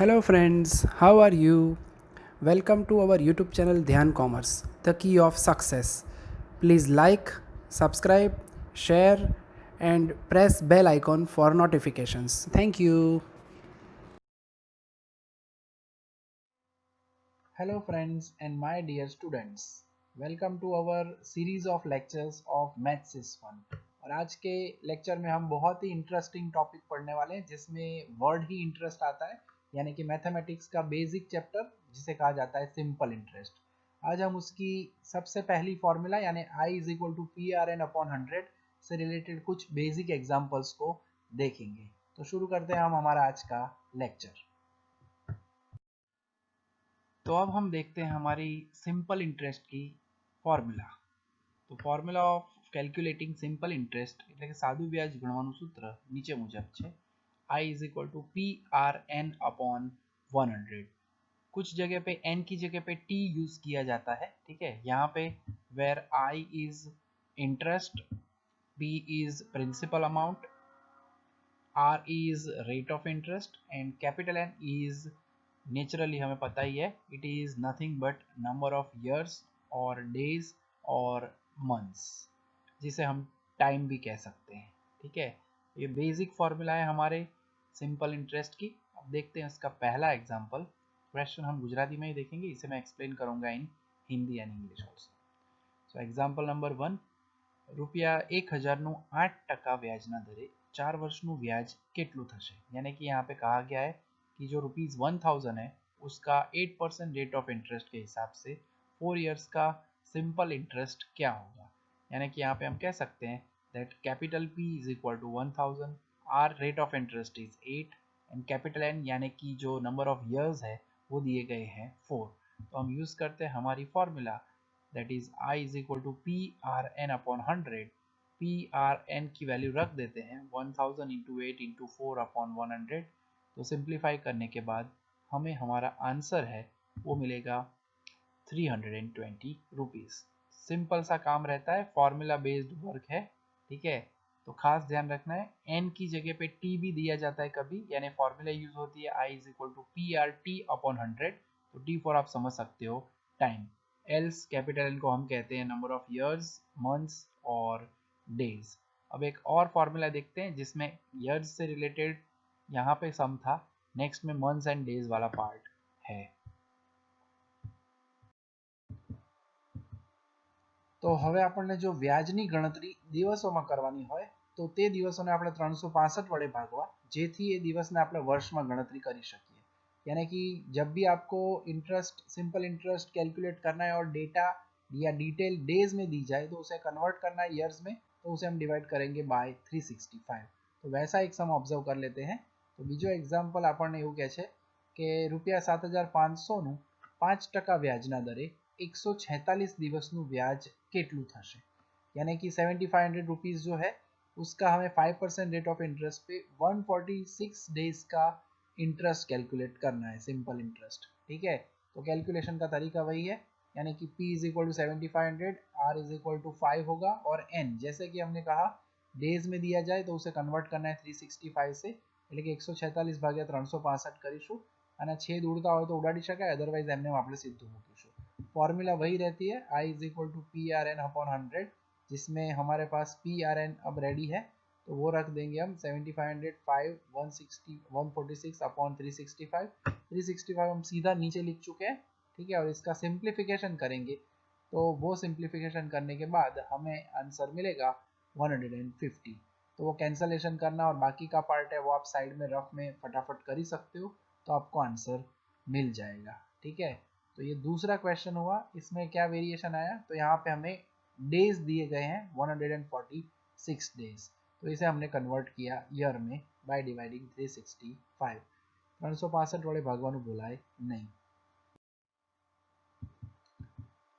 Hello friends, how are you? Welcome to our YouTube channel Dhyan Commerce, the key of success. Please like, subscribe, share and press bell icon for notifications. Thank you. Hello friends and my dear students. Welcome to our series of lectures of Maths is Fun. और आज के lecture में हम बहुत ही interesting topic पढ़ने वाले हैं जिसमें वर्ड ही इंटरेस्ट आता है, यानी कि मैथमेटिक्स का बेसिक चैप्टर जिसे कहा जाता है सिंपल इंटरेस्ट। आज हम उसकी सबसे पहली फॉर्मूला यानी I is equal to P R N upon 100 से रिलेटेड कुछ बेसिक एग्जाम्पल्स को देखेंगे। तो शुरू करते हैं हम हमारा आज का लेक्चर। तो अब हम देखते हैं हमारी सिंपल इंटरेस्ट की ફોર્મ્યુલા। તો formula of calculating simple interest એટલે કે સાદું વ્યાજ ગણવાનું સૂત્ર નીચે મુજબ છે I is equal to P R N upon 100। कुछ जगह पे n की जगह पे t यूज किया जाता है, ठीक है। यहाँ पे where I is interest, p is principal amount, r is rate of interest and capital N is naturally हमें पता ही है it is nothing but number of years और डेज और मंथ्स, जिसे हम टाइम भी कह सकते हैं, ठीक है। ये बेसिक फॉर्मूला है हमारे सिंपल इंटरेस्ट की। अब देखते हैं इसका पहला एग्जांपल। क्वेश्चन हम गुजराती में ही देखेंगे, इसे मैं एक्सप्लेन करूंगा in Hindi and English also. So example number 1, રૂપિયા 1000નું 8% વ્યાજના દરે 4 વર્ષનું વ્યાજ કેટલું થશે। यानी कि यहाँ पे कहा गया है कि जो ₹1000 है उसका 8% रेट ऑफ इंटरेस्ट के हिसाब से 4 इयर्स का सिंपल इंटरेस्ट क्या होगा। यानी कि यहाँ पे हम कह सकते हैं that capital P is equal to 1000, R rate of interest is 8 and capital N यानी कि जो नंबर ऑफ ईयर्स है वो दिए गए हैं 4। तो हम यूज करते हैं हमारी formula that is I is equal to PRN upon 100। PRN की वैल्यू रख देते हैं 1000 इंटू 8 इंटू 4 अपॉन 100। तो सिंप्लीफाई करने के बाद हमें हमारा आंसर है वो मिलेगा 320 रुपीज़। सिंपल सा काम रहता है, फॉर्मूला बेस्ड वर्क है, ठीक है। तो खास ध्यान रखना है n की जगह पे t भी दिया जाता है कभी, यानी फॉर्मूला यूज होती है I is equal to P R T upon 100। तो t फॉर आप समझ सकते हो टाइम, एल्स कैपिटल N को हम कहते हैं नंबर ऑफ ईयर्स, मंथ्स और डेज। अब एक और फॉर्मूला देखते हैं जिसमें ईयर्स से रिलेटेड यहाँ पे सम था, नेक्स्ट में मंथ्स एंड डेज वाला पार्ट है। तो હવે આપણને જો વ્યાજની ગણતરી દિવસોમાં કરવાની હોય તો તે દિવસોને આપણે 365 વડે ભાગવા, જેથી એ દિવસને આપણે વર્ષમાં ગણતરી કરી શકીએ। यानी कि जब भी आपको इंटरेस्ट, सिंपल इंटरेस्ट कैलकुलेट करना है और डेटा या डिटेल डेज में दी जाए तो उसे कन्वर्ट करना है ईयर्स में, तो उसे हम डिवाइड करेंगे बाय 365। तो वैसा एक सम ऑब्जर्व कर लेते हैं। तो बीजो एग्जाम्पल આપણને એવું કહે છે કે ₹7500નું 5% વ્યાજના દરે 146 દિવસનું વ્યાજ કેટલું થશે। यानी कि 7500 रुपीज़ जो है उसका हमें 5% रेट ऑफ इंटरेस्ट पे 146 डेज का इंटरेस्ट कैलकुलेट करना है, सिंपल इंटरेस्ट, ठीक है। तो कैलकुलेशन का तरीका वही है, यानी कि P is equal to 7500, R is equal to 5 होगा और N जैसे कि हमने कहा डेज में दिया जाए तो उसे कन्वर्ट करना है 365 से, એટલે કે 146 ભાગ્યા 365 કરીશું અને છેદ ઉડતા હોય તો ઉડાડી શકાય, અધરવાઇઝ એમને આપણે સીધું મૂકીશું। फॉर्मूला वही रहती है I is equal to P R N upon 100, जिसमें हमारे पास पी आर एन अब रेडी है तो वो रख देंगे हम 7500 5 160 146 अपॉन 365 हम सीधा नीचे लिख चुके हैं, ठीक है। और इसका सिंप्लीफिकेशन करेंगे तो वो सिंप्लीफिकेशन करने के बाद हमें आंसर मिलेगा 150। तो वो कैंसलेशन करना और बाकी का पार्ट है वो आप साइड में रफ में फटाफट कर ही सकते हो, तो आपको आंसर मिल जाएगा, ठीक है। तो ये दूसरा क्वेश्चन हुआ। इसमें क्या वेरिएशन आया, तो यहाँ पे हमें डेज दिए गए हैं 146 डेज, तो इसे हमने कन्वर्ट किया ईयर में बाय डिवाइडिंग 365। 365 वडे भागवानुं भूलाय नहीं।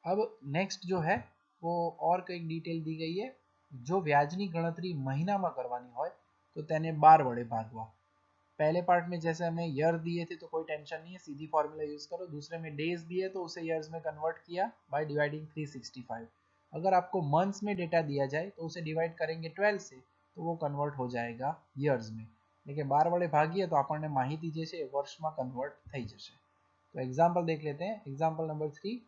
अब नेक्स्ट जो है वो और कई डिटेल दी गई है। जो व्याजनी गणतरी महीनामां करवानी होय तो તેને 12 वडे भागवा। पहले पार्ट में जैसे हमें ईयर दिए थे तो कोई टेंशन नहीं है, सीधी फॉर्मूला यूज करो। दूसरे में डेज दिए तो उसे ईयर्स में कन्वर्ट किया बाय डिवाइडिंग 365। अगर आपको मंथ्स में डेटा दिया जाए तो उसे डिवाइड करेंगे 12 से, तो वो कन्वर्ट हो जाएगा ईयर्स में। એટલે કે 12 વડે ભાગીએ તો આપણને માહિતી જે છે એ વર્ષમાં કન્વર્ટ થઈ જશે. તો એક્ઝામ્પલ દેખ લેते हैं. एग्जाम्पल नंबर 3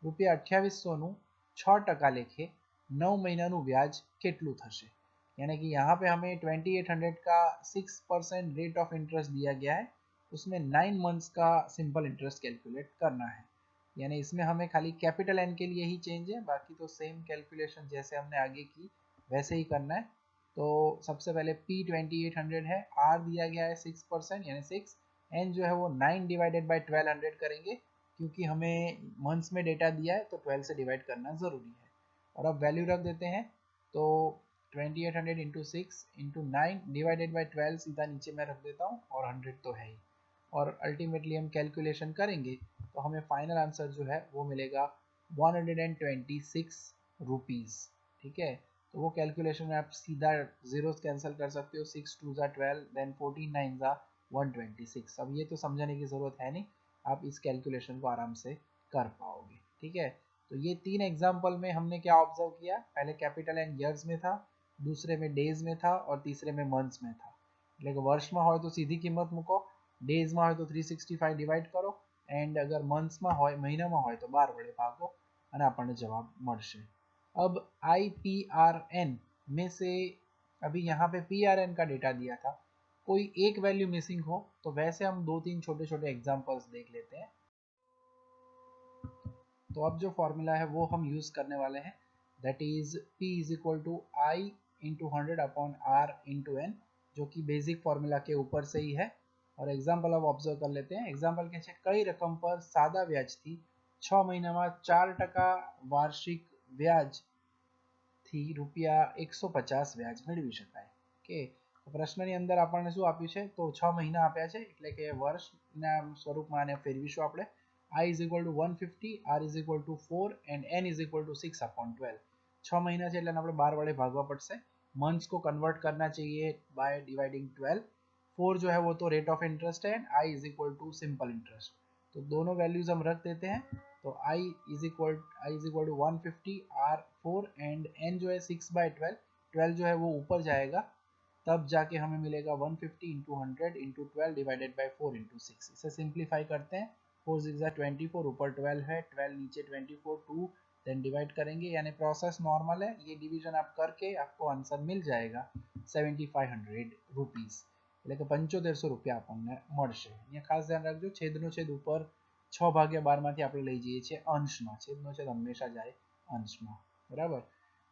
રૂપિયા 2800 નું 6% लेखे 9 महीनाનું વ્યાજ કેટલું થશે? यानी कि यहाँ पे हमें 2800 का 6% रेट ऑफ इंटरेस्ट दिया गया है, उसमें 9 मंथ्स का सिंपल इंटरेस्ट कैलकुलेट करना है. यानी इसमें हमें खाली कैपिटल एन के लिए ही चेंज है, बाकी तो सेम कैलकुलेशन जैसे हमने आगे की वैसे ही करना है. तो सबसे पहले P 2800 है, R दिया गया है 6% यानी 6, N जो है वो 9 डिवाइडेड बाई 1200 करेंगे क्योंकि हमें मंथ्स में डेटा दिया है तो 12 से डिवाइड करना ज़रूरी है. और अब वैल्यू रख देते हैं, तो 2800 इंटू 6 इंटू 9 डिवाइडेड बाई 12 सीधा नीचे मैं रख देता हूँ और 100 तो है ही. और अल्टीमेटली हम कैलकुलेशन करेंगे तो हमें फाइनल आंसर जो है वो मिलेगा 126 रुपीज़. ठीक है, तो वो कैलकुलेशन में आप सीधा जीरोस कैंसिल कर सकते हो. 6 2 ज़ा 12, देन 14 9 ज़ा 126. अब ये तो समझाने की ज़रूरत है नहीं, आप इस कैलकुलेशन को आराम से कर पाओगे. ठीक है, तो ये 3 एग्जाम्पल में हमने क्या ऑब्जर्व किया, पहले कैपिटल एंड ईयर्स में था, दूसरे में डेज में था और तीसरे में मंथ्स में था. એટલે કે વર્ષમાં હોય તો સીધી કિંમત મૂકો, ડેઝમાં હોય તો 365 ડિવાઈડ કરો એન્ડ અગર મંથ્સમાં હોય મહિનામાં હોય તો 12 વડે ભાગો અને આપણને જવાબ મળશે. अब IPRN में से अभी यहाँ पे PRN का डेटा दिया था, कोई एक वैल्यू मिसिंग हो तो वैसे हम 2-3 छोटे छोटे एग्जांपल्स देख लेते हैं. तो अब जो फॉर्मूला है वो हम यूज करने वाले हैं, that is P is equal to I into 100 upon R into N, जो कि बेसिक फॉर्मूला के ऊपर से ही है. और एग्जाम्पल अब ऑब्जर्व कर लेते हैं. एग्जाम्पल के कई रकम पर सादा व्याज थी 6 મહિનામાં 4% વાર્ષિક વ્યાજ થી રૂપિયા 150 વ્યાજ મેળવી શકાય. કે પ્રશ્નની અંદર આપણને શું આપ્યું છે, તો 6 મહિના આપ્યા છે એટલે કે વર્ષના સ્વરૂપમાં આને ફેરવીશું આપણે. I is equal to 150, R is equal to 4 and N is equal to 6 upon 12. 6 મહિના છે એટલે આપણે 12 વડે ભાગવા પડશે. मंथ्स को कन्वर्ट करना चाहिए बाय डिवाइडिंग 12. 4 जो है वो तो रेट ऑफ इंटरेस्ट है, I is equal to simple interest. तो दोनों वैल्यूज हम रख देते हैं. तो I is equal to 150, R 4 and N जो है 6 बाई 12. 12 जो है वो ऊपर जाएगा, तब जाके हमें मिलेगा 150 into 100 into 12 divided by 4 into 6. इसे सिंप्लीफाई करते हैं. 4 6 24, ऊपर 12 है, 12 नीचे 24, 2 देन डिवाइड करेंगे. यानी प्रोसेस नॉर्मल है, ये डिवीजन आप करके आपको आंसर मिल जाएगा 7500 रुपीज़, એટલે કે 7500 રૂપિયા આપણને મળશે. અહીંયા ખાસ ધ્યાન રાખજો, છેદનો છેદ ઉપર 6 ભાગ્યા 12 માંથી આપણે લઈ જઈએ છીએ અંશમાં, છેદનો છેદ હંમેશા જાય અંશમાં, बराबर.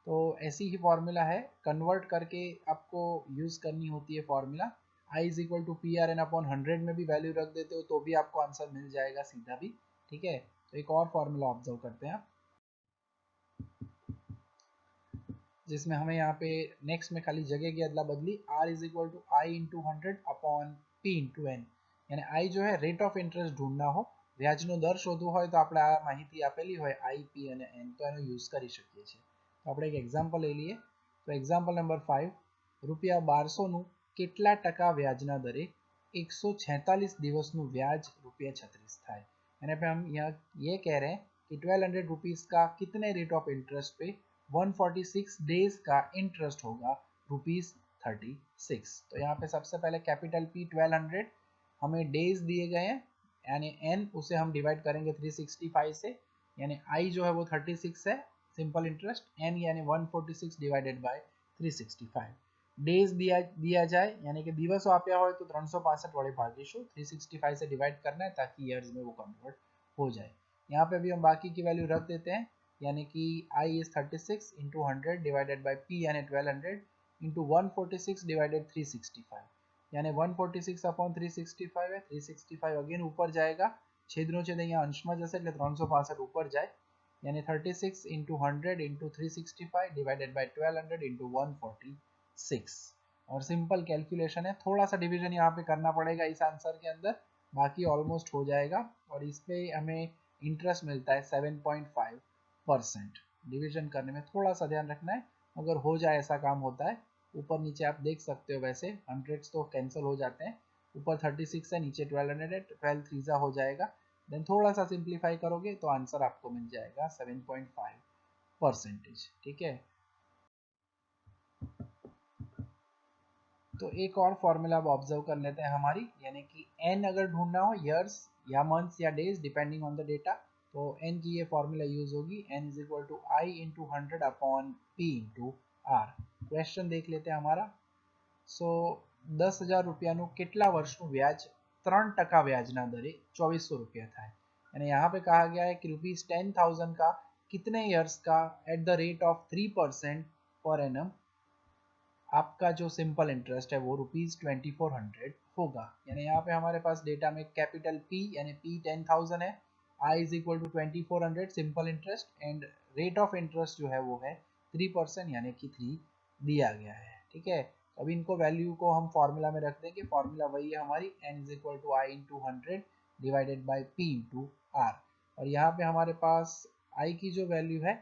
तो ऐसी ही फॉर्मूला है, कन्वर्ट करके आपको यूज करनी होती है formula. I is equal to PRN upon 100 में भी वैल्यू रख देते हो तो भी आपको आंसर मिल जाएगा सीधा भी. ठीक है, तो एक और फॉर्मूला ऑब्जर्व करते हैं आप, जिसमें हमें यहाँ पे नेक्स्ट में खाली जगह की अदला बदली. R is equal to I into 100 upon P into N. यानी I जो है रेट ऑफ इंटरेस्ट ढूंढना हो, વ્યાજનો દર શોધવો હોય તો આપણે આ માહિતી આપેલી હોય I, P અને N, તો એનો યુઝ કરી શકીએ છીએ. તો આપણે એક એક્ઝામ્પલ લઈ લઈએ. તો એક્ઝામ્પલ નંબર 5, રૂપિયા 1200 નું કેટલા ટકા વ્યાજના દરે 146 દિવસનું વ્યાજ રૂપિયા 36 થાય. यानी पे हम यहाँ ये कह रहे हैं कि 1200 रुपीज़ का कितने रेट ऑफ इंटरेस्ट पे 146 डेज का इंटरेस्ट होगा ₹36. तो यहाँ पे सबसे पहले कैपिटल P 1200, हमें डेज दिए गए हैं यानी n, उसे हम डिवाइड करेंगे 365 से, यानी I जो है वो 36 है सिंपल इंटरेस्ट, n यानी 146 डिवाइडेड बाय 365. डेज दिया जाए यानी कि दिवसों आप्या હોય तो 365 વડે ભાગીશું, 365 से डिवाइड करना है ताकि ईयर्स में वो कन्वर्ट हो जाए. यहाँ पे भी हम बाकी की वैल्यू रख देते हैं, यानी कि I is 36 into 100 divided by P यानी 1200 इंटू 146 डिवाइडेड 365, यानी 146 अपॉन 365 है. 365 अगेन ऊपर जाएगा, છેદનો છેદ અહીંયા અંશમાં જશે એટલે 365 ऊपर जाए, यानी 36 into 100 into 365 divided by 1200 into 146. और सिंपल कैलकुलेशन है, थोड़ा सा डिवीजन यहाँ पे करना पड़ेगा इस आंसर के अंदर, बाकी ऑलमोस्ट हो जाएगा. और इस पे हमें इंटरेस्ट मिलता है 7.5%. डिवीजन करने में थोड़ा सा ध्यान रखना है, अगर हो जाए ऐसा काम होता है. ऊपर नीचे आप देख सकते हो, वैसे 100 तो कैंसिल हो जाते हैं, ऊपर 36 है नीचे 1200 है, 12 3 हो जाएगा. देन थोड़ा सा सिंप्लीफाई करोगे तो आंसर आपको मिल जाएगा 7.5%. ठीक है, तो एक और फॉर्मूला अब ऑब्जर्व कर लेते हैं हमारी, यानी कि एन अगर ढूंढना हो ईयर्स या मंथ्स या days depending on the data, तो एन की ये फॉर्मूला यूज होगी, N is equal to I into 100 upon P into R. Question देख लेते हैं हमारा। सो 10,000 રૂપિયાનું કેટલા વર્ષનું વ્યાજ 3% વ્યાજના દરે 2400 રૂપિયા થાય। અને यहाँ पे कहा गया है कि ₹10,000 का कितने ईयर्स का at the rate of 3% per annum आपका जो सिंपल इंटरेस्ट है वो ₹2400 होगा। यानी यहाँ पे हमारे पास डेटा में कैपिटल P यानी P 10,000 है, I is equal to 2400 simple interest and rate of interest जो है वो है 3% यानी कि 3 दिया गया है। ठीक है, अब इनको वैल्यू को हम फॉर्मूला में रख देंगे। फॉर्मूला वही है हमारी, n is equal to I into 100 divided by P into R. और यहाँ पे हमारे पास i की जो वैल्यू है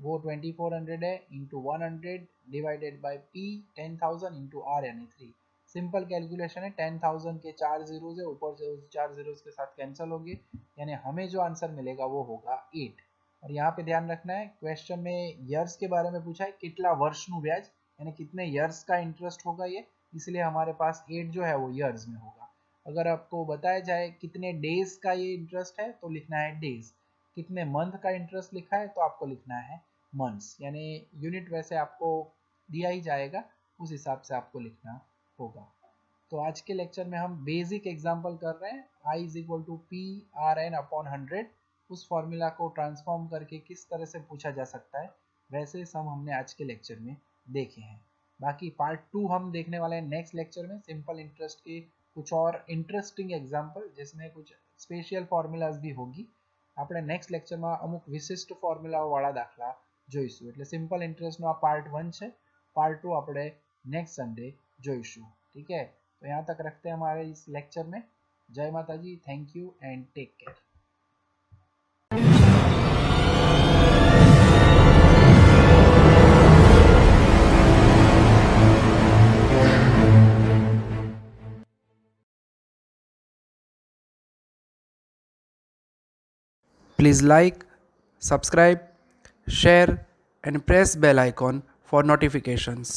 वो 2400 है into 100 divided by P 10,000 into R यानी 3। सिंपल कैलकुलेशन है, 10,000 के 4 जीरोज है, ऊपर से उस 4 जीरोज के साथ कैंसिल होगी, यानी हमें जो आंसर मिलेगा वो होगा 8। और यहाँ पे ध्यान रखना है, क्वेश्चन में ईयर्स के बारे में पूछा है, कितना वर्षનું व्याज यानी कितने ईयर्स का इंटरेस्ट होगा ये, इसलिए हमारे पास 8 जो है वो ईयर्स में होगा। अगर आपको बताया जाए कितने डेज का ये इंटरेस्ट है तो लिखना है डेज, कितने मंथ का इंटरेस्ट लिखा है तो आपको लिखना है मंथ्स, यानी यूनिट वैसे आपको दिया ही जाएगा उस हिसाब से आपको लिखना होगा। तो आज के लेक्चर में हम बेसिक एग्जांपल कर रहे हैं, I is equal to P R N upon 100, उस फॉर्मूला को ट्रांसफॉर्म करके किस तरह से पूछा जा सकता है वैसे सम हमने आज के लेक्चर में देखे हैं। बाकी पार्ट 2 हम देखने वाले हैं नेक्स्ट लेक्चर में, सिंपल इंटरेस्ट के कुछ और इंटरेस्टिंग एग्जाम्पल जिसमें कुछ स्पेशિયલ ફોર્મ્યુલાઝ भी होगी। આપણે નેક્સ્ટ લેક્ચરમાં અમુક વિશિષ્ટ ફોર્મ્યુલાઓ વાળા દાખલા જોઈશું। એટલે સિમ્પલ ઇન્ટરેસ્ટનો આ પાર્ટ 1 છે, पार्ट 2 આપણે नेक्स्ट संडे જોઈશું। ठीक है, तो यहाँ तक रखते हैं हमारे इस लेक्चर में। जय माता जी, thank you and take care. Please like, subscribe, share and press bell icon for notifications.